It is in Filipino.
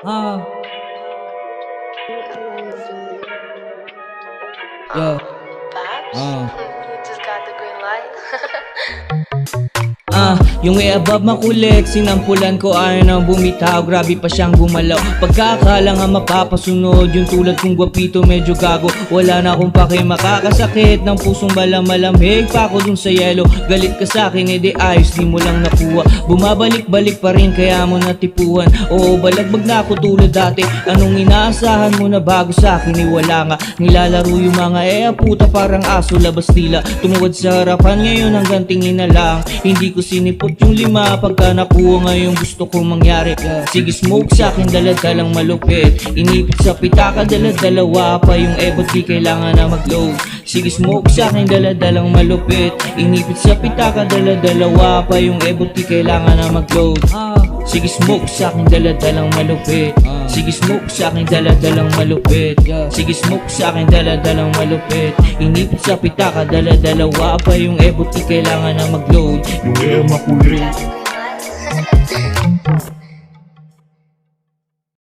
Ah, yeah, Babs? ah. You just got the green light? Yung e-above makulit, sinampulan ko ayaw nang bumitaw. Grabe pa siyang gumalaw, pagkakala nga mapapasunod. Yung tulad kong gwapito medyo gago, wala na akong pake, makakasakit ng pusong malamig pa ako dun sa yelo. Galit ka sa'kin, edi ayos, di mo lang nakuha. Bumabalik-balik pa rin, kaya mo natipuhan. Oo, balagbag na ako tulad dati. Anong inaasahan mo na bago sa'kin, wala nga. Nilalaro yung mga puta parang aso labas tila. Tumuwad sa harapan ngayon hanggang tingin na lang. Hindi ko sinipot yung lima, pagka nakuha nga yung gusto kong mangyari. Sige smoke sa'kin, daladalang malupit. Inipit sa pitaka, daladalawa pa yung ebot, di kailangan na mag-load. Sige smoke sa'kin, daladalang malupit. Inipit sa pitaka, daladalawa pa yung ebot, di kailangan na mag-load. Sige smoke sa'kin, daladalang malupit. Sige smoke sa'kin, daladalang malupit. Sige smoke sa'kin, daladalang malupit. Inipit sa pitaka, daladalawa pa yung ebot, di kailangan na mag-load. Yung makulit. Got the green light?